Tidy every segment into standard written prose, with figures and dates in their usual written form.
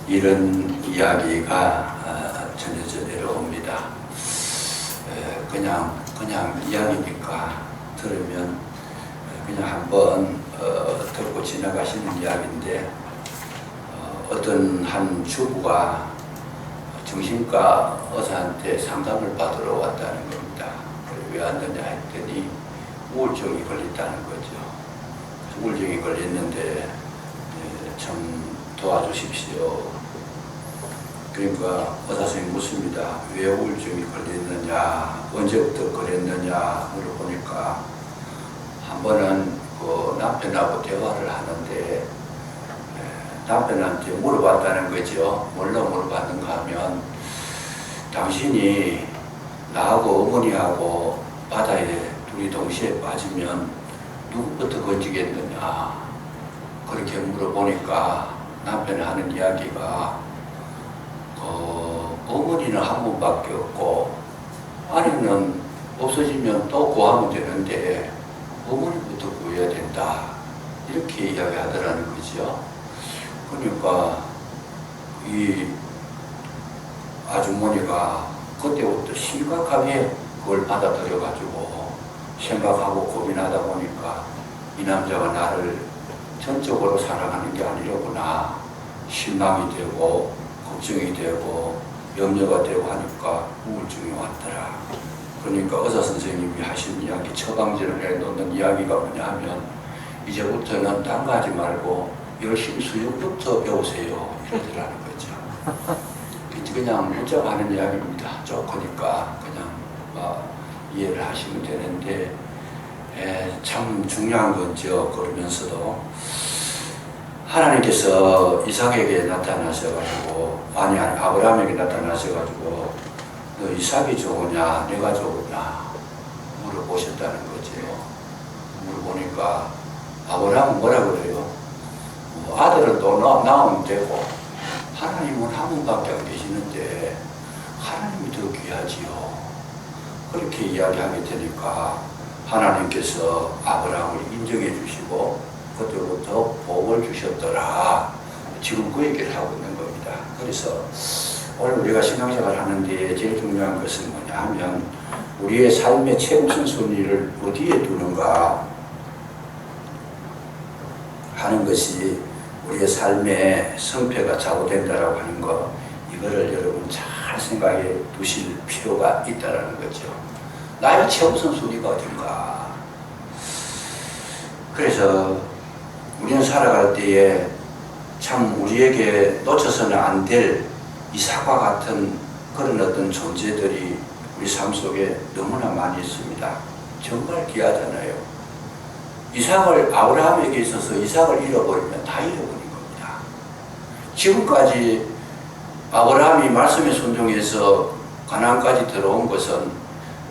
이런 이야기가 전해져 내려옵니다. 그냥 이야기니까 들으면 그냥 한번 듣고 지나가시는 이야기인데, 어떤 한 주부가 정신과 의사한테 상담을 받으러 왔다는 겁니다. 왜 왔느냐 했더니 우울증이 걸렸다는 거죠. 우울증이 걸렸는데 좀 도와주십시오. 그러니까 의사 선생님이 묻습니다. 왜 우울증이 걸렸느냐, 언제부터 걸렸느냐 물어보니까, 한 번은 그 남편하고 대화를 하는데 남편한테 물어봤다는 거죠. 뭘로 물어봤는가 하면, 당신이 나하고 어머니하고 바다에 둘이 동시에 빠지면 누구부터 건지겠느냐, 그렇게 물어보니까 남편이 하는 이야기가, 어머니는 한 분밖에 없고 아내는 없어지면 또 구하면 되는데 어머니부터 구해야 된다, 이렇게 이야기하더라는 거죠. 그러니까 이 아주머니가 그때부터 심각하게 그걸 받아들여 가지고 생각하고 고민하다 보니까, 이 남자가 나를 전적으로 사랑하는 게 아니려구나, 실망이 되고 걱정이 되고 염려가 되고 하니까 우울증이 왔더라. 그러니까 의사 선생님이 하신 이야기, 처방전을 해놓는 이야기가 뭐냐 하면, 이제부터는 딴 거 하지 말고 열심히 수영부터 배우세요, 이러더라는 거죠. 그냥 문자가 하는 이야기입니다. 좋으니까 그냥 이해를 하시면 되는데, 참 중요한 거죠. 그러면서도 하나님께서 이삭에게 나타나셔가지고, 아니 아브라함에게 나타나셔가지고, 너 이삭이 좋으냐 내가 좋으냐 물어보셨다는 거죠. 물어보니까 아브라함은 뭐라 그래요? 아들은 또 낳으면 되고, 하나님은 한 분밖에 안 계시는데 하나님이 더 귀하지요. 그렇게 이야기하게 되니까 하나님께서 아브라함을 인정해 주시고 그때부터 복을 주셨더라. 지금 그 얘기를 하고 있는 겁니다. 그래서 오늘 우리가 신앙생활 하는데 제일 중요한 것은 뭐냐 하면, 우리의 삶의 최우선순위를 어디에 두는가 하는 것이 우리의 삶의 성패가 좌우된다라고 하는 거, 이거를 여러분 잘 생각해 두실 필요가 있다라는 거죠. 나의 최우선순위가 어딘가. 그래서 우리는 살아갈 때에 참 우리에게 놓쳐서는 안 될 이삭과 같은 그런 어떤 존재들이 우리 삶 속에 너무나 많이 있습니다. 정말 귀하잖아요. 이삭을, 아브라함에게 있어서 이삭을 잃어버리면 다 잃어버린 겁니다. 지금까지 아브라함이 말씀에 순종해서 가나안까지 들어온 것은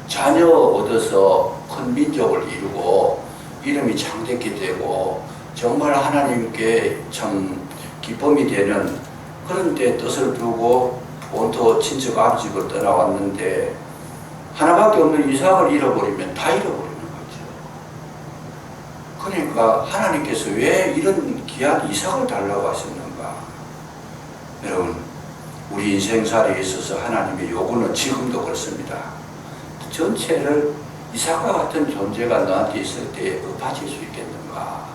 자녀 얻어서 큰 민족을 이루고 이름이 창대케 되고 정말 하나님께 참 기쁨이 되는 그런 데 뜻을 두고 본토 친척 아버지를 떠나왔는데, 하나밖에 없는 이삭을 잃어버리면 다 잃어버리는 거죠. 그러니까 하나님께서 왜 이런 귀한 이삭을 달라고 하셨는가? 여러분, 우리 인생살이에 있어서 하나님의 요구는 지금도 그렇습니다. 전체를 이삭과 같은 존재가 너한테 있을 때 엎어질 수 있겠는가?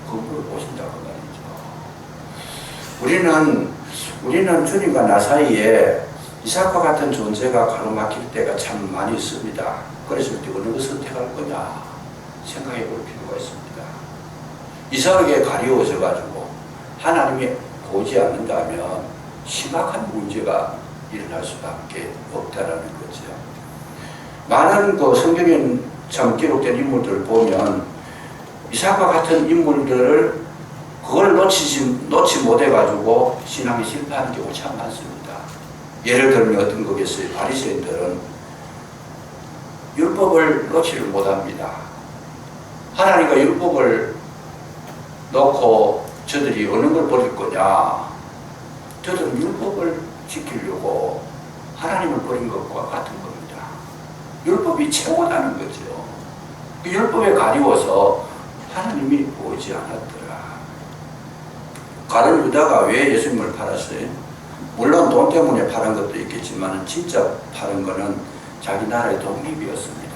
그걸 보신다고 말이죠. 우리는 주님과 나 사이에 이삭과 같은 존재가 가로막힐 때가 참 많이 있습니다. 그래서 어느 것을 선택할 거냐 생각해 볼 필요가 있습니다. 이삭에게 가리워져 가지고 하나님이 보지 않는다면 심각한 문제가 일어날 수밖에 없다라는 거죠. 많은 그 성경에 참 기록된 인물들을 보면 이삭과 같은 인물들을 그걸 놓지 못해가지고 신앙이 실패하는 경우 참 많습니다. 예를 들면 어떤 거겠어요? 바리새인들은 율법을 놓지를 못합니다. 하나님과 율법을 놓고 저들이 어느 걸 버릴 거냐? 저들은 율법을 지키려고 하나님을 버린 것과 같은 겁니다. 율법이 최고라는 거죠. 그 율법에 가리워서 하나님이 보이지 않았더라. 가룟 유다가 왜 예수님을 팔았어요? 물론 돈 때문에 파는 것도 있겠지만 진짜 파는 거는 자기 나라의 독립이었습니다.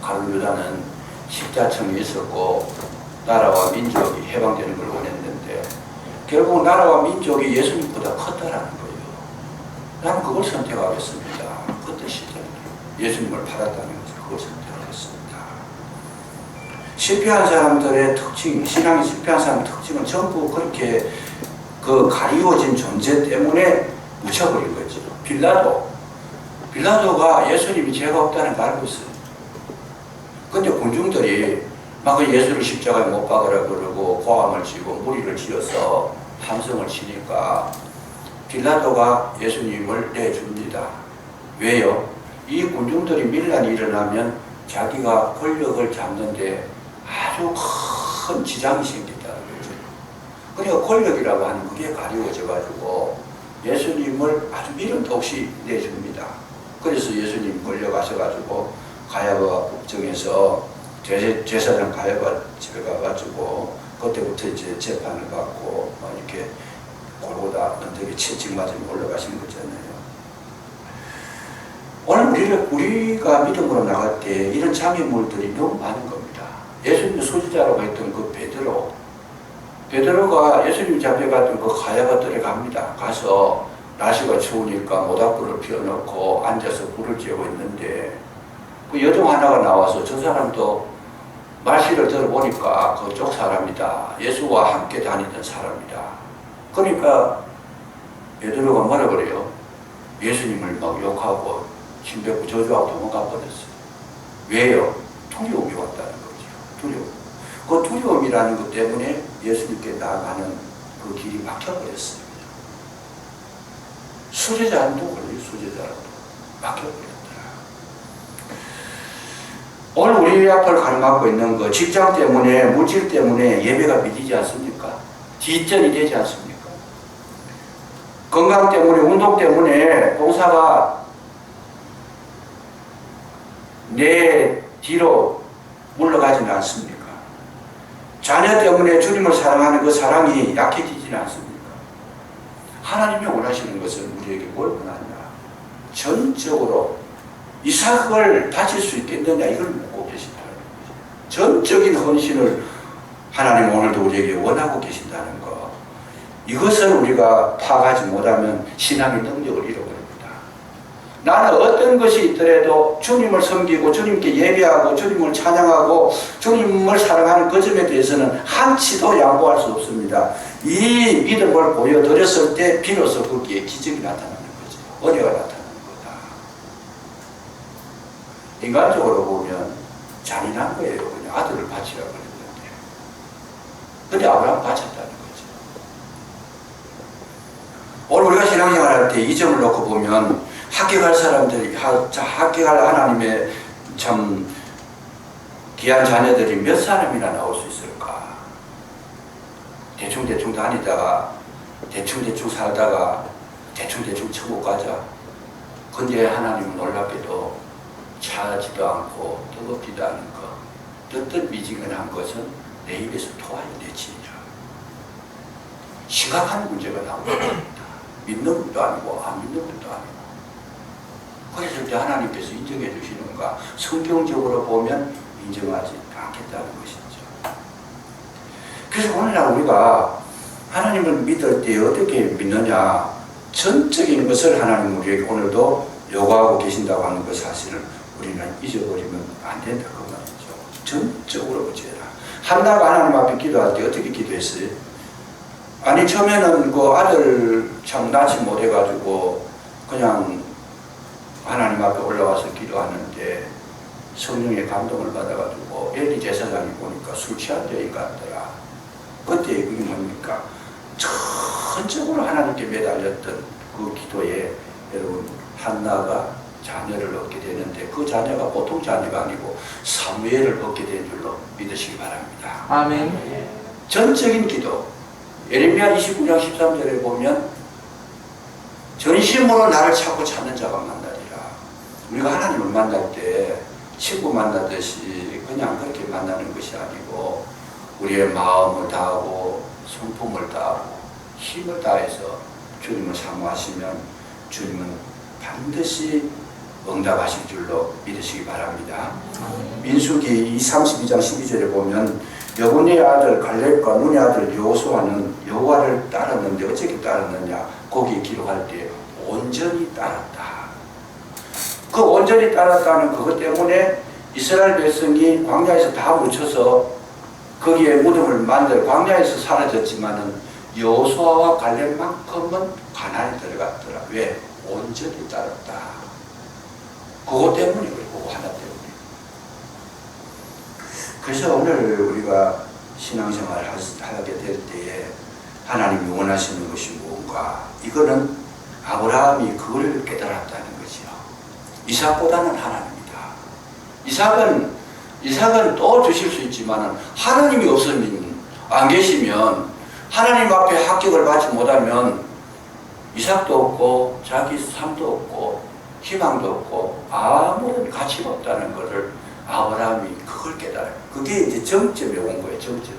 가룟 유다는 십자청이 있었고 나라와 민족이 해방되는 걸 원했는데 결국 나라와 민족이 예수님보다 컸다라는 거예요. 나는 그걸 선택하겠습니다. 그때 시절 예수님을 팔았다는 것을 그걸 선택하겠습니다. 실패한 사람들의 특징, 신앙이 실패한 사람의 특징은 전부 그렇게 그 가리워진 존재 때문에 묻혀버린 거죠. 빌라도가 예수님이 죄가 없다는 걸 알고 있어요. 근데 군중들이 막 예수를 십자가에 못 박으라 그러고 고함을 치고 무리를 지어서 함성을 치니까 빌라도가 예수님을 내줍니다. 왜요? 이 군중들이 밀란이 일어나면 자기가 권력을 잡는데 아주 큰 지장이 생긴다는 거죠. 그러니까 권력이라고 하는 그게 가리워져 가지고 예수님을 아주 미련도 없이 내줍니다. 그래서 예수님 몰려가셔 가지고 가야바 국정에서 제사장 가야바 집에 가가지고 그때부터 이제 재판을 받고 이렇게 골고다 언덕에 채찍 맞으면 올라가신 거잖아요. 오늘 우리가 믿음으로 나갈 때 이런 장애물들이 너무 많은 겁니다. 예수님의 소지자라고 했던 그 베드로가 예수님 잡혀갔던 그 가야바 뜰에 갑니다. 가서 날씨가 추우니까 모닥불을 피워놓고 앉아서 불을 지우고 있는데 그 여종 하나가 나와서 저 사람도 말씨를 들어보니까 그쪽 사람이다. 예수와 함께 다니던 사람이다. 그러니까 베드로가 뭐라 그래요? 예수님을 막 욕하고 침뱉고 저주하고 도망가 버렸어요. 왜요? 두려움이 왔다는 거죠. 두려움. 그 두려움이라는 것 때문에 예수님께 나아가는 그 길이 막혀버렸어요. 수제자도 걸려요. 수제자라도 막혀버렸더라. 오늘 우리 앞을 가로막고 있는 거 직장 때문에 물질 때문에 예배가 밀리지 않습니까? 뒷전이 되지 않습니까? 건강 때문에 운동 때문에 봉사가 내 뒤로 물러가지는 않습니까? 자녀 때문에 주님을 사랑하는 그 사랑이 약해지지는 않습니까? 하나님이 원하시는 것은 우리에게 뭘 원하냐? 전적으로 이삭을 바칠 수 있겠느냐 이걸 묻고 계신다는 거죠. 전적인 헌신을 하나님 오늘도 우리에게 원하고 계신다는 거. 이것을 우리가 파악하지 못하면 신앙의 능력을 잃어버립니다. 나는 어떤 것이 있더라도 주님을 섬기고 주님께 예배하고 주님을 찬양하고 주님을 사랑하는 그 점에 대해서는 한치도 양보할 수 없습니다. 이 믿음을 보여드렸을 때 비로소 거기에 기적이 나타나는 거죠. 은혜가 나타나는 거다. 인간적으로 보면 잔인한 거예요. 그냥 아들을 바치라고 그랬는데. 근데 아브라함 바쳤다는 거죠. 오늘 우리가 신앙생활 할 때 이 점을 놓고 보면 합격할 사람들이, 합격할 하나님의 참 귀한 자녀들이 몇 사람이나 나올 수 있을까? 대충 다니다가 대충 살다가 대충 천국 가자. 근데 하나님은 놀랍게도 차지도 않고 뜨겁지도 않은 것, 뜨뜻미지근한 것은 내 입에서 토하여 내치니라. 심각한 문제가 나오는 겁니다. 믿는 것도 아니고 안 믿는 것도 아니고. 그랬을 때 하나님께서 인정해 주시는가? 성경적으로 보면 인정하지 않겠다는 것이죠. 그래서 오늘날 우리가 하나님을 믿을 때 어떻게 믿느냐? 전적인 것을 하나님 우리에게 오늘도 요구하고 계신다고 하는 것 사실을 우리는 잊어버리면 안 된다 그 말이죠. 전적으로 어찌해라. 한나가 하나님 앞에 기도할 때 어떻게 기도했어요? 아니 처음에는 그 아들 참 낳지 못해가지고 그냥 하나님 앞에 올라와서 기도하는데 성령의 감동을 받아가지고 엘리 제사장이 보니까 술 취한 여인 같더라. 그때 그게 뭡니까? 전적으로 하나님께 매달렸던 그 기도에 여러분 한나가 자녀를 얻게 되는데 그 자녀가 보통 자녀가 아니고 사무엘을 얻게 된 줄로 믿으시기 바랍니다. 아멘. 전적인 기도. 예레미야 29장 13절에 보면 전심으로 나를 찾고 찾는 자가 만나리라. 우리가 하나님을 만날 때 친구 만나듯이 그냥 그렇게 만나는 것이 아니고 우리의 마음을 다하고 성품을 다하고 힘을 다해서 주님을 사모하시면 주님은 반드시 응답하실 줄로 믿으시기 바랍니다. 민수기 32장 12절에 보면 여분의 아들 갈렙과 눈의 아들 여호수아는 여호와를 따랐는데 어떻게 따랐느냐, 거기에 기록할 때 온전히 따랐다. 그 온전히 따랐다는 그것 때문에 이스라엘 백성이 광야에서 다 묻혀서 거기에 무덤을 만들어 광야에서 사라졌지만은 여호수아와 갈렙만큼은 가나안에 들어갔더라. 왜? 온전히 따랐다. 그것 때문에, 그리고 하나 때문에. 그래서 오늘 우리가 신앙생활을 하게 될 때에 하나님이 원하시는 것이 무엇인가, 이거는 아브라함이 그걸 깨달았다는 거죠. 이삭보다는 하나님이다. 이삭은 또 주실 수 있지만 하나님이 없으면, 안 계시면, 하나님 앞에 합격을 받지 못하면 이삭도 없고 자기 삶도 없고 희망도 없고 아무런 가치가 없다는 것을 아브라함이 그걸 깨달아요. 그게 이제 정점에 온 거예요. 정점에.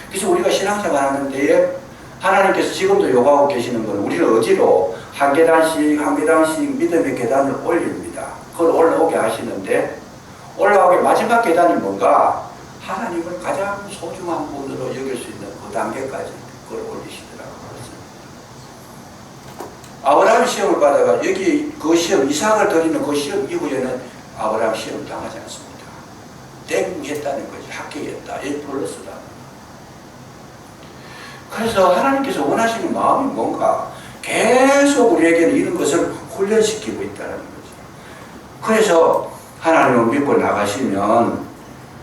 그래서 우리가 신앙생활 하는 데에 하나님께서 지금도 요구하고 계시는 건 우리를 어디로 한 계단씩 한 계단씩 믿음의 계단을 올립니다. 그걸 올라오게 하시는데, 올라오게 마지막 계단이 뭔가, 하나님을 가장 소중한 분으로 여길 수 있는 그 단계까지 그걸 올리시더라고요. 아브라함 시험을 받아가 여기 그 시험, 이삭을 드리는 그 시험 이후에는 아브라함 시험 당하지 않습니다. 땡 했다는 거지. 합격했다. A+다. 그래서 하나님께서 원하시는 마음이 뭔가, 계속 우리에게는 이런 것을 훈련시키고 있다는 거죠. 그래서 하나님을 믿고 나가시면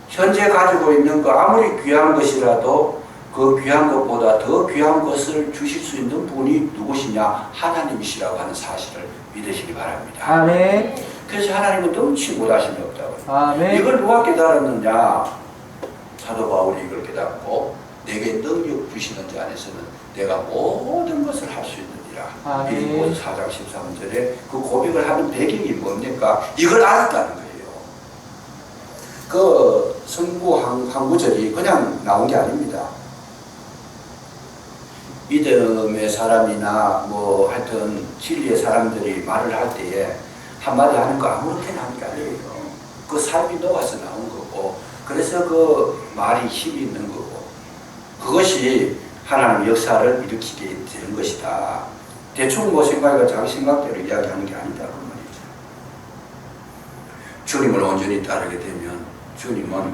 현재 가지고 있는 거 아무리 귀한 것이라도 그 귀한 것보다 더 귀한 것을 주실 수 있는 분이 누구시냐? 하나님이시라고 하는 사실을 믿으시기 바랍니다. 아멘. 그래서 하나님은 넘치 못하심이 없다고. 아멘. 이걸 누가 깨달았느냐? 사도 바울이 이걸 깨닫고 내게 능력 주시는 자 안에서는 내가 모든 것을 할 수 있느니라. 빌립보서 4장 13절에 그 고백을 하는 배경이 뭡니까? 이걸 알았다는 거예요. 그 성부 한 구절이 그냥 나온 게 아닙니다. 믿음의 사람이나 뭐 하여튼 진리의 사람들이 말을 할 때에 한마디 하는 거 아무렇게나 하는 게 아니에요. 그 삶이 녹아서 나온 거고, 그래서 그 말이 힘이 있는 거고, 그것이 하나님의 역사를 일으키게 되는 것이다. 대충 뭐 생각이가 자기 생각대로 이야기하는 게 아니다 그 말이죠. 주님을 온전히 따르게 되면 주님은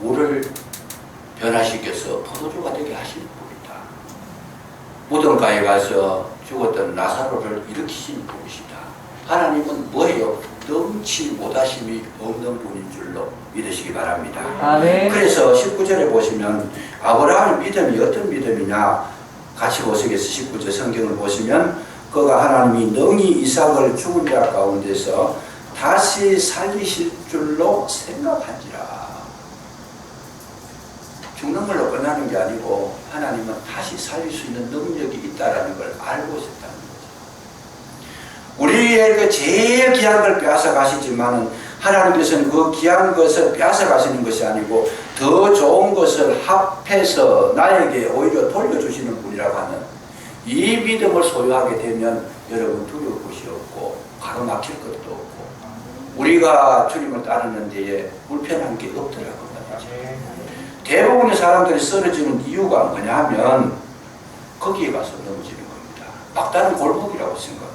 물을 변화시켜서 포도주가 되게 하시는 분이다. 무덤가에 가서 죽었던 나사로를 일으키신 분이시다. 하나님은 뭐예요? 넘치 못하심이 없는 분인 줄로 믿으시기 바랍니다. 아멘. 그래서 19절에 보시면 아브라함의 믿음이 어떤 믿음이냐, 같이 보시겠어요. 19절 성경을 보시면 그가 하나님이 능히 이삭을 죽은 자 가운데서 다시 살리실 줄로 생각한지라. 죽는 걸로 끝나는 게 아니고 하나님은 다시 살릴 수 있는 능력이 있다는 걸 알고 있었다는 거죠. 우리의 그 제일 귀한 걸 빼앗아 가시지만은 하나님께서는 그 귀한 것을 빼앗아 가시는 것이 아니고 더 좋은 것을 합해서 나에게 오히려 돌려주시는 분이라고 하는 이 믿음을 소유하게 되면 여러분 두려울 것이 없고 가로막힐 것도 없고 우리가 주님을 따르는 데에 불편한 게 없더라고요. 대부분의 사람들이 쓰러지는 이유가 뭐냐 하면 거기에 가서 넘어지는 겁니다. 막다른 골목이라고 생각해요.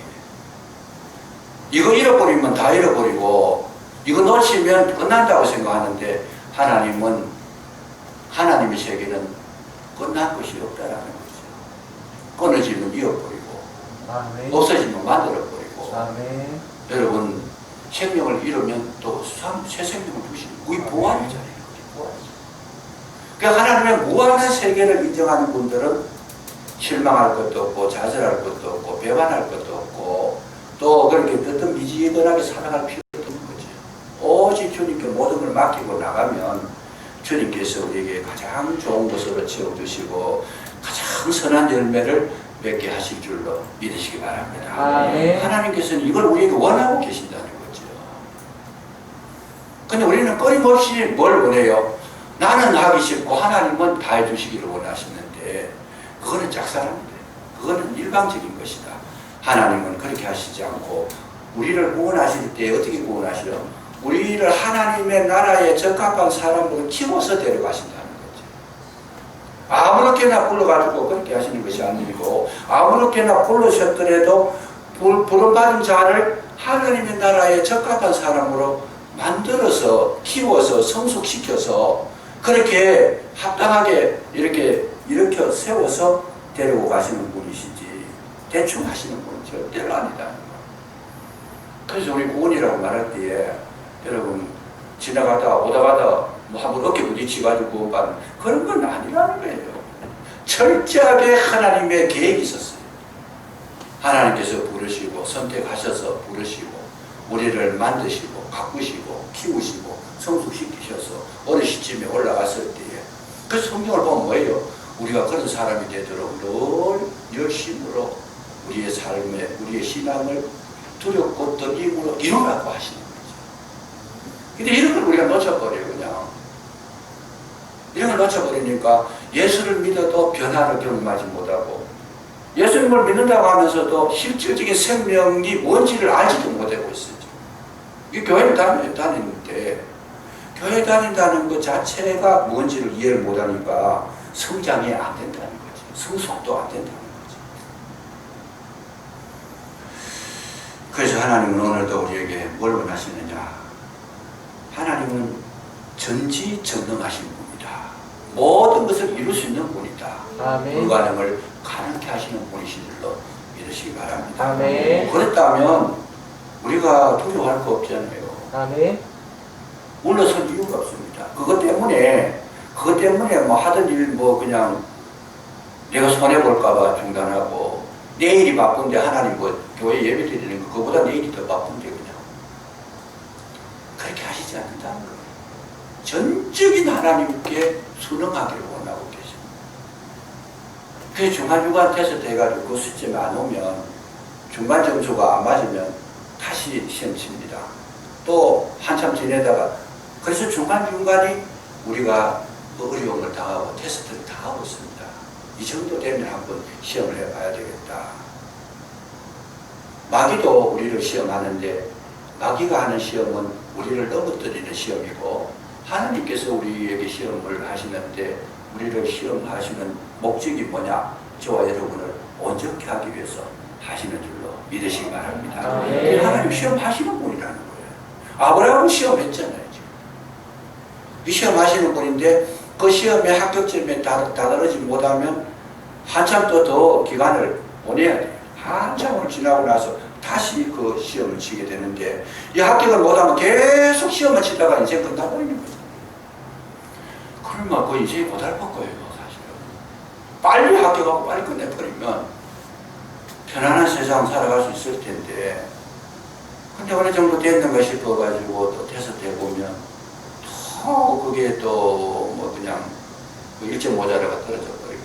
이거 잃어버리면 다 잃어버리고 이거 놓치면 끝난다고 생각하는데 하나님은, 하나님의 세계는 끝난 것이 없다라는 거죠. 끊어지면 이어버리고 아멘. 없어지면 만들어버리고. 아멘. 여러분 생명을 잃으면 또 새 생명을 주시는 그게 보안이잖아요. 그러니까 하나님의 무한한 세계를 인정하는 분들은 실망할 것도 없고 좌절할 것도 없고 배반할 것도 없고 또 그렇게 어떤 미지근하게 살아갈 필요도 없는 거죠. 오직 주님께 모든 걸 맡기고 나가면 주님께서 우리에게 가장 좋은 것으로 채워주시고 가장 선한 열매를 맺게 하실 줄로 믿으시기 바랍니다. 아멘. 하나님께서는 이걸 우리에게 원하고 계신다는 거죠. 근데 우리는 끊임없이 뭘 원해요? 나는 하기 싫고 하나님은 다 해주시기를 원하시는데 그거는 짝사랑입니다. 그거는 일방적인 것이다. 하나님은 그렇게 하시지 않고 우리를 구원하실 때 어떻게 구원하시려? 우리를 하나님의 나라에 적합한 사람으로 키워서 데려가신다는 거죠. 아무렇게나 불러가지고 그렇게 하시는 것이 아니고 아무렇게나 불러셨더라도 부름받은 자를 하나님의 나라에 적합한 사람으로 만들어서 키워서 성숙시켜서 그렇게 합당하게 이렇게 일으켜 세워서 데리고 가시는 분이시지 대충 하시는 분은 절대로 아니다. 그래서 우리 구원이라고 말할 때에 여러분 지나가다 오다가다 뭐 한번 어깨 부딪혀가지고 구원받는 그런 건 아니라는 거예요. 철저하게 하나님의 계획이 있었어요. 하나님께서 부르시고 선택하셔서 부르시고 우리를 만드시고 가꾸시고 키우시고 성숙시키셔서 어느 시점에 올라갔을 때에 그 성경을 보면 뭐예요? 우리가 그런 사람이 되도록 늘 열심으로 우리의 삶에 우리의 신앙을 두렵고 떨림으로 이루라고 하시는 거죠. 근데 이런 걸 우리가 놓쳐버려요. 그냥 이런 걸 놓쳐버리니까 예수를 믿어도 변화를 경험하지 못하고 예수님을 믿는다고 하면서도 실질적인 생명이 뭔지를 알지도 못하고 있어요. 이 교회를 다니는데 교회 다닌다는 것 자체가 뭔지를 이해를 못하니까 성장이 안 된다는 거지. 성숙도 안 된다는 거지. 그래서 하나님은 오늘도 우리에게 뭘 원하시느냐? 하나님은 전지전능하신 분이다. 모든 것을 이룰 수 있는 분이다. 아멘. 불가능을 가능케 하시는 분이신 줄로 믿으시기 바랍니다. 아멘. 그렇다면 우리가 두려워할 거 없잖아요. 아멘. 물러설 이유가 없습니다. 그것 때문에 뭐 하던 일 뭐 그냥 내가 손해볼까봐 중단하고 내일이 바쁜데 하나님 뭐 교회 예배 드리는 거 그거보다 내일이 더 바쁜데 그냥 그렇게 하시지 않는다는 거예요. 전적인 하나님께 순응하기를 원하고 계십니다. 그래서 중간중간 테스트 해가지고 그 시점에 안 오면 중간 점수가 안 맞으면 다시 시험 칩니다. 또 한참 지내다가 그래서 중간중간에 우리가 어려움을 당하고 테스트를 당하고 있습니다. 이 정도 되면 한번 시험을 해봐야 되겠다. 마귀도 우리를 시험하는데 마귀가 하는 시험은 우리를 넘어뜨리는 시험이고 하나님께서 우리에게 시험을 하시는데 우리를 시험하시는 목적이 뭐냐? 저와 여러분을 온전케 하기 위해서 하시는 줄로 믿으시기 바랍니다. 하나님 시험하시는 분이라는 거예요. 아브라함은 시험했잖아요. 이 시험하시는 분인데 그 시험에 합격점에 다다르지 못하면 한참 또 더 기간을 보내야 돼요. 한참을 지나고 나서 다시 그 시험을 치게 되는데 이 합격을 못하면 계속 시험을 치다가 인생 끝나버리는 거죠. 그러면 그 인생이 고달플 거예요. 사실은 빨리 합격하고 빨리 끝내버리면 편안한 세상 살아갈 수 있을 텐데 근데 어느 정도 됐는가 싶어가지고 또 테스트 해보면 또 그게 또 뭐 그냥 1.5자료가 떨어져 버리고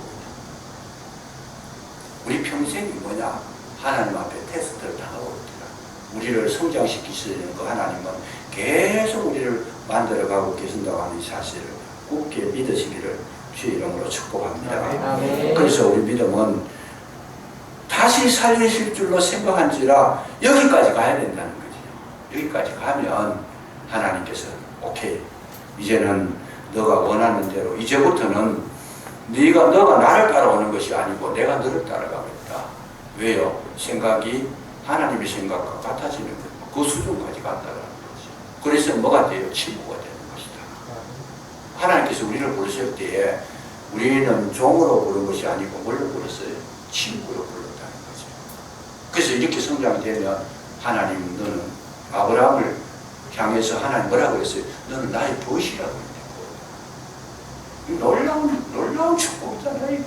우리 평생이 뭐냐? 하나님 앞에 테스트를 당하고 있더라. 우리를 성장시키시는 그 하나님은 계속 우리를 만들어가고 계신다고 하는 사실을 굳게 믿으시기를 주의 이름으로 축복합니다. 그래서 우리 믿음은 다시 살리실 줄로 생각한지라 여기까지 가야 된다는 거죠. 여기까지 가면 하나님께서 오케이 이제는 너가 원하는 대로 이제부터는 너가 나를 따라오는 것이 아니고 내가 너를 따라가겠다. 왜요? 생각이 하나님의 생각과 같아지는 거예요. 그 수준까지 간다는 거죠. 그래서 뭐가 돼요? 친구가 되는 것이다. 하나님께서 우리를 부르실 때에 우리는 종으로 부른 것이 아니고 뭘로 불렀어요? 친구로 불렀다는 거죠. 그래서 이렇게 성장이 되면 하나님 너는 아브라함을 향해서 하나님 뭐라고 했어요? 너는 나의 벗이라고 했고 놀라운 축복이잖아요. 이게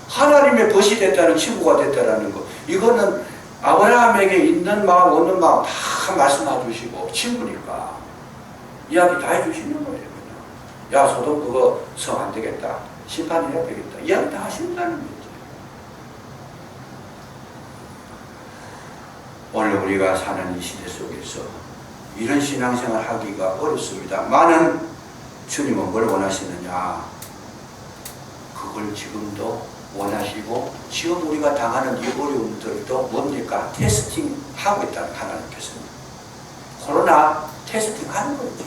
하나님의 벗이 됐다는 친구가 됐다는 거 이거는 아브라함에게 있는 마음 없는 마음 다 말씀해 주시고 친구니까 이야기 다 해주시는 거예요. 그냥. 야 소돔 그거 성 안 되겠다 심판해야 되겠다 이야기 다 하신다는 거죠. 오늘 우리가 사는 이 시대 속에서 이런 신앙생활 하기가 어렵습니다. 많은 주님은 뭘 원하시느냐? 그걸 지금도 원하시고 지금 우리가 당하는 이 어려움들도 뭡니까? 테스팅하고 있다는 하나님께서는. 코로나 테스팅하는 거죠.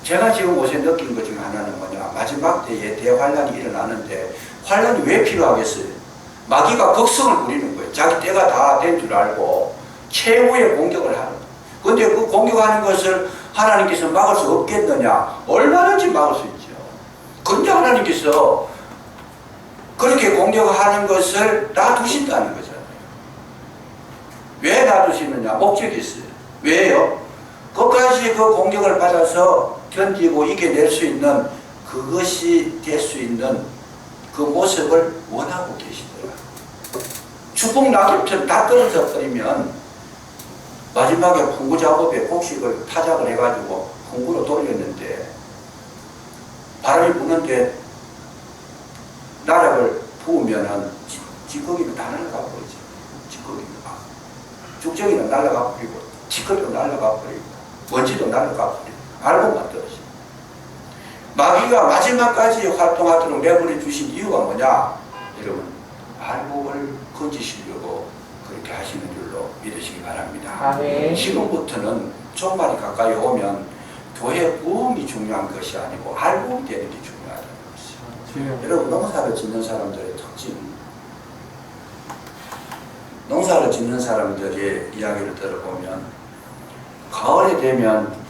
제가 지금 옷에 느낀 것 중에 하나는 뭐냐, 마지막 때에 대환란이 일어나는데 환란이 왜 필요하겠어요? 마귀가 극성을 부리는 거예요. 자기 때가 다 된 줄 알고 최후의 공격을 하는 거예요. 그런데 그 공격하는 것을 하나님께서 막을 수 없겠느냐? 얼마든지 막을 수 있죠. 그런데 하나님께서 그렇게 공격하는 것을 놔두신다는 거잖아요. 왜 놔두시느냐? 목적이 있어요. 왜요? 끝까지 그 공격을 받아서 견디고 이겨낼 수 있는, 그것이 될 수 있는 그 모습을 원하고 계시더라. 축복 낙엽처럼 다 떨어져 버리면 마지막에 풍구 작업에 곡식을 타작을 해가지고 풍구로 돌렸는데 바람이 부는데 나락을 부으면은 찌꺼기는 다 날아가 버리죠. 찌꺼기는. 죽정이는 날아가 버리고 찌꺼기도 날아가 버리고 먼지도 날아가 버리고 알곡만 떨어져. 마귀가 마지막까지 활동하도록 내버려 주신 이유가 뭐냐? 여러분, 알곡을 건지시려고 그렇게 하시는 줄로 믿으시기 바랍니다. 네. 지금부터는 종말이 가까이 오면 교회 부흥이 중요한 것이 아니고 알곡이 되는 게 중요하다는 것이죠. 여러분, 농사를 짓는 사람들의 특징, 농사를 짓는 사람들의 이야기를 들어보면 가을에 되면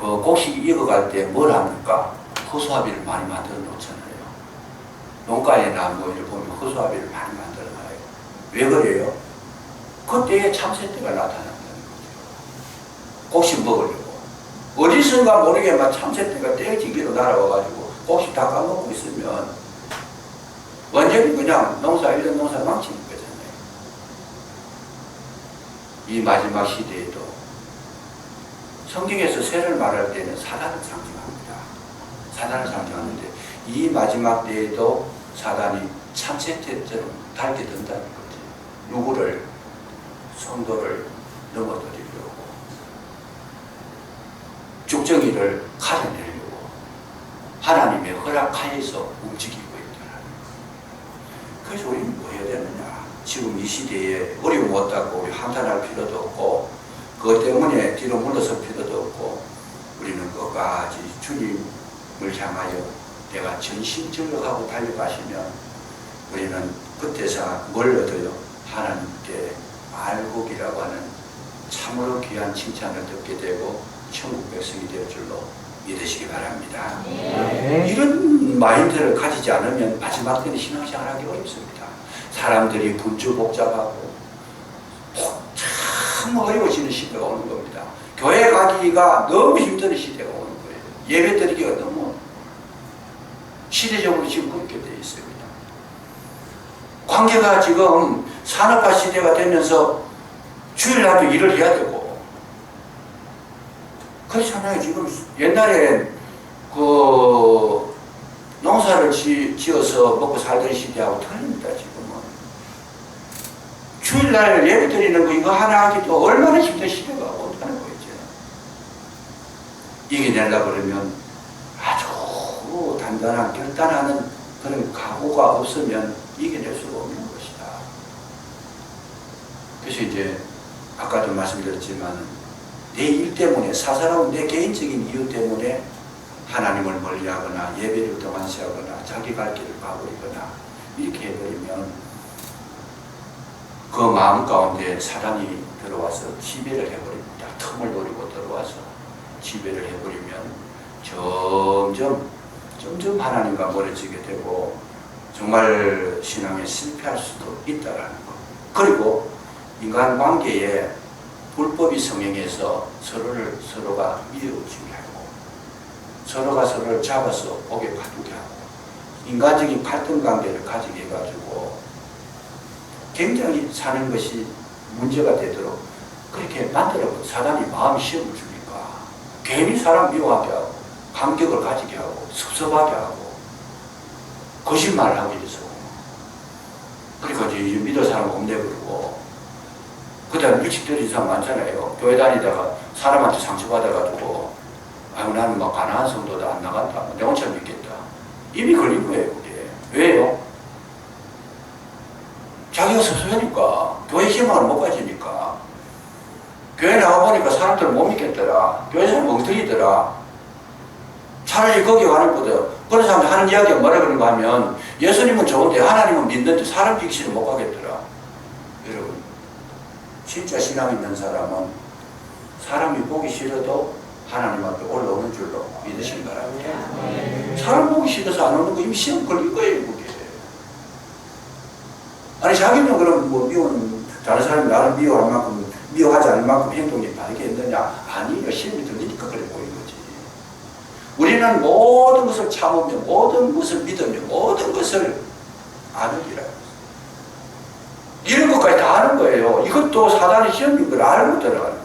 그 곡식이 익어갈 때 뭘 합니까? 허수아비를 많이 만들어 놓잖아요. 농가에나 뭐 이렇게 보면 허수아비를 많이 만들어 놔요. 왜 그래요? 그때에 참새떼가 나타난다는 거죠. 곡식 먹으려고. 어디선가 모르게만 참새떼가 떼지기로 날아와가지고 곡식 다 까먹고 있으면 완전히 그냥 농사, 이런 농사 망치는 거잖아요. 이 마지막 시대에도 성경에서 새를 말할 때는 사단을 상징합니다. 사단을 상징하는데 이 마지막 때에도 사단이 참새떼처럼 달게 된다는 거죠. 누구를? 성도를 넘어뜨리려고, 죽정이를 가려내려고 하나님의 허락하에서 움직이고 있다는 거예요. 그래서 우리는 뭐 해야 되느냐? 지금 이 시대에 어려움 없다고 우리 한탄할 필요도 없고 그것 때문에 뒤로 물러설 필요도 없고 우리는 끝까지 주님을 향하여 내가 전심전력하고 달려가시면 우리는 그때서 뭘 얻어요? 하나님께 알곡이라고 하는 참으로 귀한 칭찬을 듣게 되고 천국 백성이 될 줄로 믿으시기 바랍니다. 네. 이런 마인드를 가지지 않으면 마지막 때는 신앙생활하기 어렵습니다. 사람들이 분주복잡하고 참 어려워지는 시대가 오는 겁니다. 교회 가기가 너무 힘든 시대가 오는 거예요. 예배 드리기가 너무 시대적으로 지금 그렇게 되어 있습니다. 관계가 지금 산업화 시대가 되면서 주일날도 일을 해야 되고 그렇잖아요. 지금 옛날에 그 농사를 지어서 먹고 살던 시대하고 틀립니다. 지금은 주일날 예배 드리는 거 이거 하나 하기도 얼마나 힘든 시대가 온다는 거죠. 이겨내려고 그러면 아주 단단한 결단하는 그런 각오가 없으면 이겨낼 수가 없는 것이다. 그래서 이제 아까도 말씀드렸지만 내 일 때문에, 사사로운 내 개인적인 이유 때문에 하나님을 멀리하거나 예배를 등한시하거나 자기 갈 길을 가버리거나 이렇게 해버리면 그 마음 가운데 사단이 들어와서 지배를 해버립니다. 틈을 노리고 들어와서 지배를 해버리면 점점 하나님과 멀어지게 되고 정말 신앙에 실패할 수도 있다라는 것. 그리고 인간관계에 불법이 성행해서 서로가 미워지게 하고 서로가 서로를 잡아서 옥에 가두게 하고 인간적인 갈등관계를 가지게 해가지고 굉장히 사는 것이 문제가 되도록 그렇게 만들어버려. 사단이 마음 시험을 주니까 괜히 사람 미워하게 하고 감격을 가지게 하고 섭섭하게 하고 거짓말을 하게 해서 그러니까 이제 믿을 사람 없네 그러고 그 다음에 일찍 들인 사람 많잖아요. 교회 다니다가 사람한테 상처받아가지고 아유 나는 막 가난한 성도도 안 나간다. 내 혼자 믿겠다. 이미 걸린 거예요. 그게. 왜요? 자기가 섭섭하니까. 교회 희망을 못 가지니까. 교회 나와보니까 사람들 못 믿겠더라. 교회 사람 멍청이더라. 차라리 거기 가는 거다. 그런 사람들 하는 이야기가 뭐라 그런가 하면 예수님은 좋은데 하나님은 믿는데 사람 빅시는 못 가겠더라. 여러분, 진짜 신앙 있는 사람은 사람이 보기 싫어도 하나님 앞에 올라오는 줄로 믿으시기 바랍니다. 사람 보기 싫어서 안 오는 거 이미 시험 걸린 거예요, 그게. 아니, 자기는 그럼 뭐 다른 사람이 나를 미워할 만큼, 미워하지 않을 만큼 행동이 바르게 했느냐? 아니요, 시험이 들리니까 그래 보이는 거지. 우리는 모든 것을 참으며, 모든 것을 믿으며, 모든 것을 아느니라. 이런 것까지 다 아는 거예요. 이것도 사단의 시험인 걸 알고 들어가는 거예요.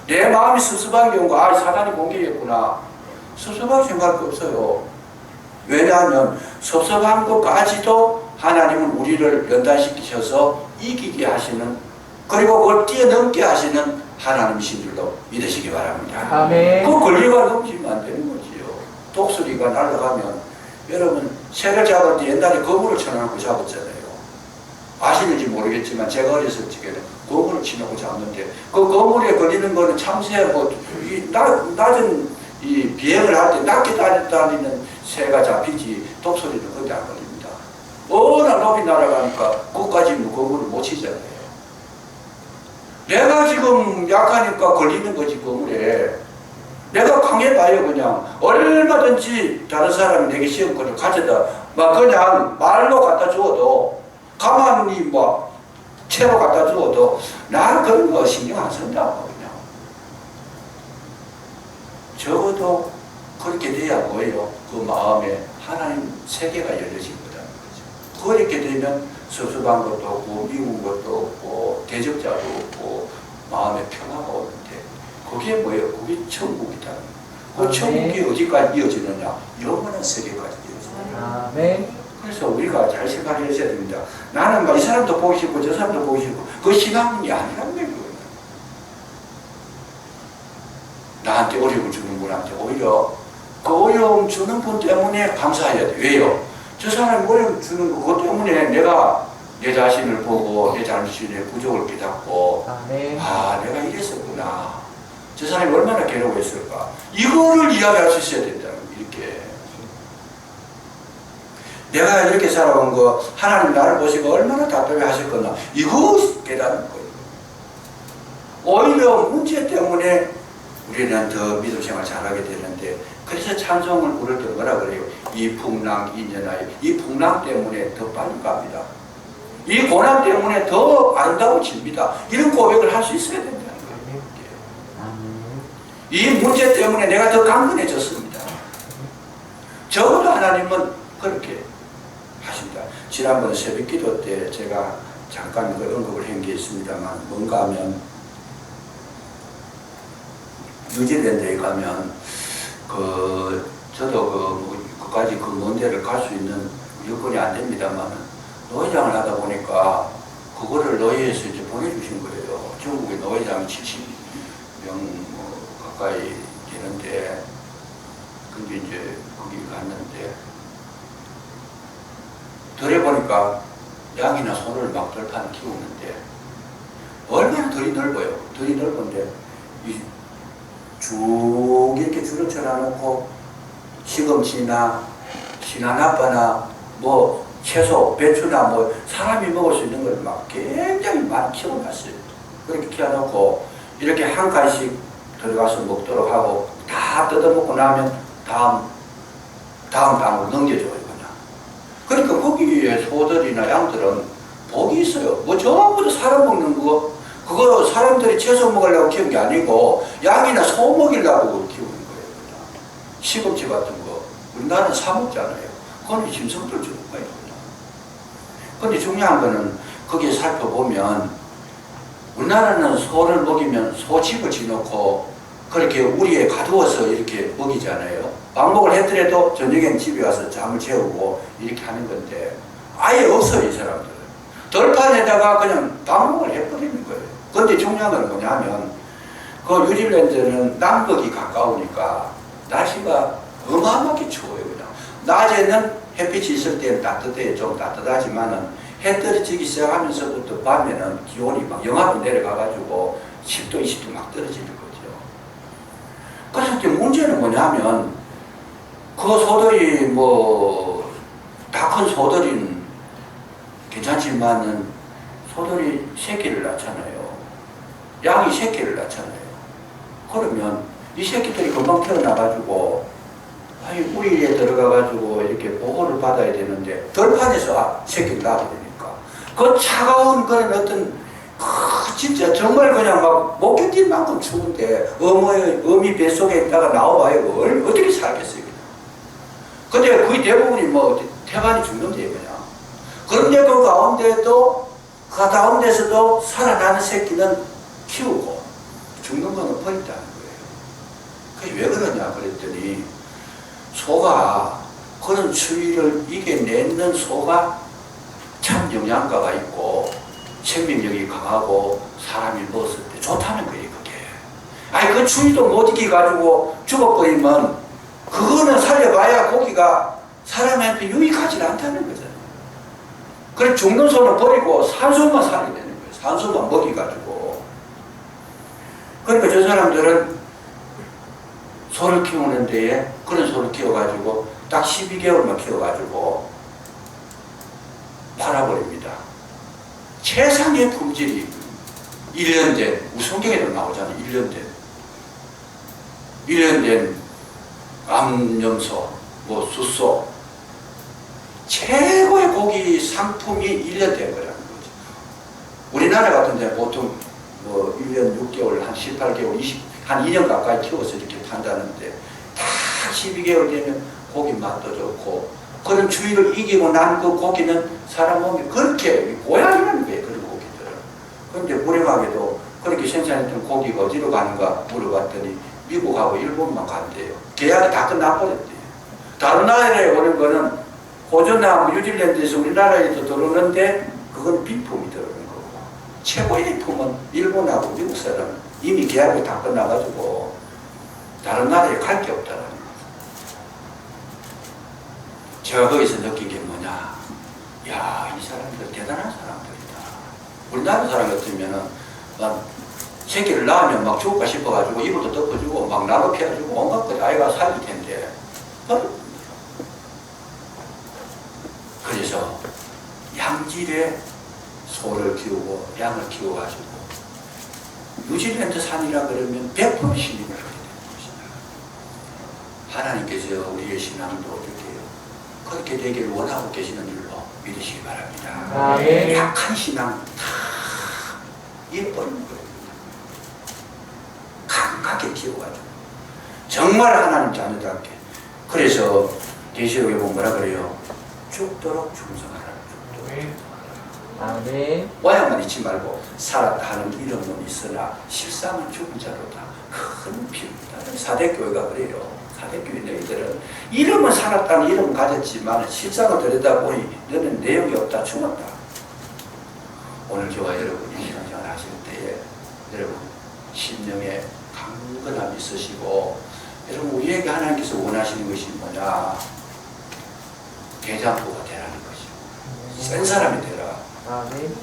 내 마음이 섭섭한 경우가, 사단이 공격했구나. 섭섭할 생각이 없어요. 왜냐하면 섭섭한 것까지도 하나님은 우리를 연단시키셔서 이기게 하시는, 그리고 그걸 뛰어넘게 하시는 하나님이신 줄로 믿으시기 바랍니다. 아멘. 그 권리가 넘치면 안 되는 거지요. 독수리가 날아가면, 여러분 새를 잡을 때 옛날에 거물을 쳐놓고 잡았잖아요. 아시는지 모르겠지만 제가 어렸을 적에는 거물을 치놓고 잡는데, 그 거물에 걸리는 거는 참새, 낮은 비행을 할 때 낮게 다니는 새가 잡히지 독수리는 거기 안 걸립니다. 워낙 높이 날아가니까 그것까지 거물을 못 치잖아요. 내가 지금 약하니까 걸리는 거지, 거물에. 내가 강해봐요. 그냥 얼마든지 다른 사람이 내게 시험권을 가져다 그냥 말로 갖다 주어도, 가만히 채로 갖다 주어도 난 그런 거 신경 안 쓴다. 그냥 적어도 그렇게 돼야 뭐예요? 그 마음에 하나님 세계가 열려진 거라는 거죠. 그렇게 되면 섭섭한 것도 없고 미운 것도 없고 대적자도 없고 마음에 평화가 오는데, 그게 뭐예요? 그게 천국이다. 그 천국이 어디까지 이어지느냐? 영원한 세계까지 이어집니다. 아멘. 그래서 우리가 잘 생각을 해야 됩니다. 나는 이 사람도 보기 싫고 저 사람도 보기 싫고, 그 신앙이 아니란 말이에요. 나한테 어려움을 주는 분한테 오히려 그 어려움 주는 분 때문에 감사해야 돼. 왜요? 저 사람이 어려움 주는 거, 그것 때문에 내가 내 자신을 보고 내 자신의 부족을 깨닫고, 아멘. 아, 내가 이랬었구나. 저 사람이 얼마나 괴로워했을까. 이거를 이야기할 수 있어야 된다는 거예요. 이렇게. 내가 이렇게 살아온 거, 하나님 나를 보시고 얼마나 답답해 하셨구나. 이거 깨닫는 거예요. 오히려 문제 때문에 우리는 더 믿음 생활 잘하게 되는데, 그래서 찬송을 부를 때 뭐라 그래요? 이 풍랑, 이 연하에, 이 풍랑 때문에 더 빨리 갑니다. 이 고난 때문에 더 아름다워집니다. 이런 고백을 할 수 있어야 된다는 거예요. 이 문제 때문에 내가 더 강건해졌습니다. 적어도 하나님은 그렇게 하십니다. 지난번 새벽 기도 때 제가 잠깐 그 언급을 한 게 있습니다만, 뭔가 하면 뉴질랜드에 가면 저도 그까지 그 먼 데를 갈 수 있는 여건이 안 됩니다만, 노회장을 하다 보니까 그거를 노회에서 이제 보내주신 거예요. 중국의 노회장이 70명 가까이 되는데, 근데 이제 거기 갔는데 들어보니까 양이나 소를 막 들판 키우는데 얼마나 덜이 넓어요. 덜이 넓은데 쭉 이렇게 줄을 쳐놔놓고 시금치나 시나나빠나 채소, 배추나 사람이 먹을 수 있는 걸 막 굉장히 많이 키워놨어요. 그렇게 키워놓고 이렇게 한 칸씩 들어가서 먹도록 하고, 다 뜯어먹고 나면 다음 단으로 넘겨줘요, 그냥. 그러니까 거기에 소들이나 양들은 복이 있어요. 전부 다 사람 먹는 거, 그거 사람들이 채소 먹으려고 키운 게 아니고 양이나 소 먹이려고 키우는 거예요. 그냥. 시금치 같은 거 우리나라는 사 먹잖아요. 그건 짐승들 주는 거예요. 그런데 중요한 거는 거기에 살펴보면, 우리나라는 소를 먹이면 소집을 지놓고 그렇게 우리에 가두어서 이렇게 먹이잖아요. 방목을 했더라도 저녁엔 집에 와서 잠을 재우고 이렇게 하는 건데, 아예 없어요, 이 사람들은. 덜판에다가 그냥 방목을 해버리는 거예요. 그런데 중요한 건 뭐냐면, 그 뉴질랜드는 남극이 가까우니까 날씨가 어마어마하게 추워요. 그냥 낮에는 햇빛이 있을 때는 따뜻해요. 좀 따뜻하지만은 해 떨어지기 시작하면서부터 밤에는 기온이 막 영하로 내려가가지고 10도, 20도 막 떨어지는 거죠. 그래서 이제 문제는 뭐냐면 그 소들이 뭐 다 큰 소들은 괜찮지만은 소들이 새끼를 낳잖아요. 양이 새끼를 낳잖아요. 그러면 이 새끼들이 금방 태어나가지고 우리에 들어가가지고 이렇게 보호를 받아야 되는데 들판에서 새끼를 낳게 되니까 그 차가운 그런 어떤 진짜 정말 그냥 막 못 견딜 만큼 추운데 어미 뱃속에 있다가 나와봐요. 어떻게 살겠어요. 근데 거의 대부분이 뭐 태반이 죽는데요 그냥. 그런데 그 가운데서도 살아나는 새끼는 키우고 죽는 거는 버린다는 거예요. 그게 왜 그러냐 그랬더니 소가 그런 추위를 이겨내는 소가 참 영양가가 있고 생명력이 강하고 사람이 먹었을 때 좋다는 거예요 그게. 아니 그 추위도 못 이겨가지고 죽어버리면 그거는 살려봐야 고기가 사람한테 유익하지 않다는 거잖아요. 그래 죽는 소는 버리고 산소만 살게 되는 거예요. 산소만 먹여가지고. 그러니까 저 사람들은 소를 키우는 데에 그런 소를 키워가지고 딱 12개월만 키워가지고 팔아버립니다. 최상의 품질이 1년 된, 우성경에도 나오잖아요. 1년 된 암염소, 뭐 숫소, 최고의 고기 상품이 1년 된 거라는 거죠. 우리나라 같은 데 보통 뭐 1년 6개월, 한 18개월, 한 2년 가까이 키워서 이렇게 판다는데 딱 12개월 되면 고기 맛도 좋고 그런 추위를 이기고 난 그 고기는 사람 몸에 그렇게 고양이라는 거예요. 그런 고기들은. 그런데 불행하게도 그렇게 생산했던 고기가 어디로 가는가 물어봤더니 미국하고 일본만 간대요. 계약이 다 끝나버렸대요. 다른 나라에 오는 거는 호주나 뉴질랜드에서 우리나라에도 들어오는데 그건 비품이 들어오는 거고 최고의 품은 일본하고 미국 사람은 이미 계약이 다 끝나가지고 다른 나라에 갈 게 없다는 거죠. 제가 거기서 느낀 게 뭐냐. 야, 이 사람들 대단한 사람들이다. 우리나라 사람 같으면은 새끼를 낳으면 막 죽을까 싶어가지고 이불도 덮어주고 막 나무 피워주고 온갖 것 아이가 살릴 텐데 그래서 양질의 소를 키우고 양을 키워가지고 뉴질랜드 산이라 그러면 100% 신임을 하게 되는 것이다. 하나님께서 우리의 신앙도 그렇게 되기를 원하고 계시는 줄로 믿으시기 바랍니다. 약한 신앙 다 잃어버리는 거예요. 강하게 키워가지고 정말 하나님 자녀답게. 그래서 계시록에 보면 뭐라 그래요? 죽도록 충성하라. 아멘. 모양만 잊지 말고 살았다 하는 이름은 있으나 실상은 죽은 자로다. 큰 피입니다. 사대교회가 그래요. 사대교회 너희들은 이름은 살았다는 이름은 가졌지만 실상을 들여다보니 너는 내용이 없다. 죽었다. 오늘 저와 여러분이 신앙생활 하실 때에 여러분 심령에 강건함이 있으시고 여러분 우리에게 하나님께서 원하시는 것이 뭐냐? 대장부가 되라는 것이고 센 사람이 되라.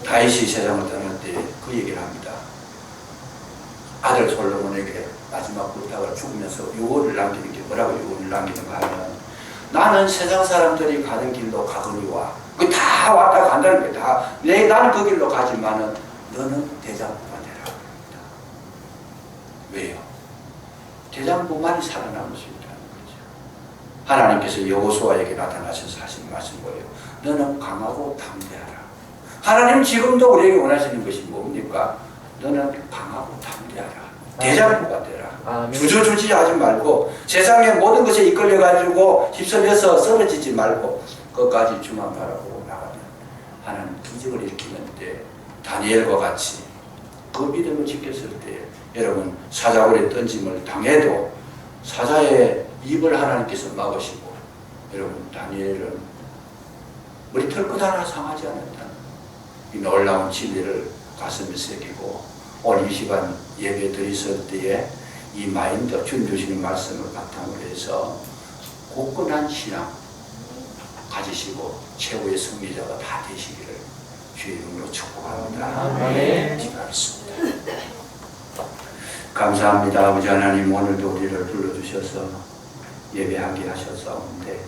다윗이 세상을 떠날 때 그 얘기를 합니다. 아들 솔로몬에게 마지막 부탁을 죽으면서 유언을 남기는 게 뭐라고 유언을 남기는가 하면 나는 세상 사람들이 가는 길로 가거니와 그 다 왔다 간다는 거야. 나는 그 길로 가지만은 너는 대장부가 되라. 왜요? 대장부만이 살아남을 수 있다는 거죠. 하나님께서 여호수아에게 나타나셔서 하신 말씀 뭐예요? 너는 강하고 담대하라. 하나님 지금도 우리에게 원하시는 것이 뭡니까? 너는 강하고 담대하라. 대장부가 되라. 주저주지하지 말고 세상의 모든 것에 이끌려가지고 휩쓸려서 쓰러지지 말고 끝까지 주만 바라보고 나가면 하나님 기적을 일으키는데 다니엘과 같이 그 믿음을 지켰을 때 여러분 사자굴에 던짐을 당해도 사자의 입을 하나님께서 막으시고 여러분 다니엘은 머리털끝 하나 상하지 않았다는 이 놀라운 진리를 가슴에 새기고 오늘 이 시간 예배 드리실 때에 이 마인드 주님 주시는 말씀을 바탕으로 해서 굳건한 신앙 가지시고 최후의 승리자가 다 되시기를 주의 이름으로 축복합니다. 아멘. 기도하겠습니다. 감사합니다. 아버지 하나님, 오늘도 우리를 불러주셔서 예배하게 하셨사온데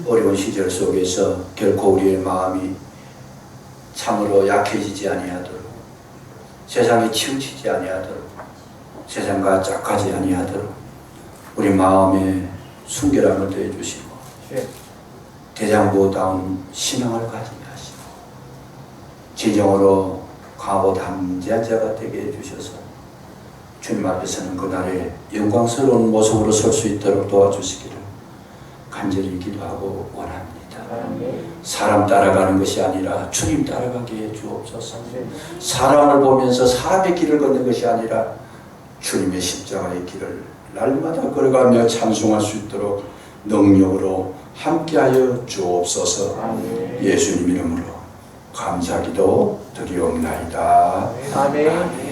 어려운 시절 속에서 결코 우리의 마음이 참으로 약해지지 아니하도록, 세상에 치우치지 아니하도록, 세상과 짝하지 아니하도록 우리 마음에 순결함을 더해 주시고 대장부다운 신앙을 가지게 하시고 진정으로 강하고 담대한 자가 되게 해주셔서 주님 앞에서는 그날에 영광스러운 모습으로 설 수 있도록 도와주시기를 간절히 기도하고 원합니다. 사람 따라가는 것이 아니라 주님 따라가게 해 주옵소서. 사람을 보면서 사람의 길을 걷는 것이 아니라 주님의 십자가의 길을 날마다 걸어가며 찬송할 수 있도록 능력으로 함께하여 주옵소서. 예수님 이름으로 감사기도 드리옵나이다. 아멘.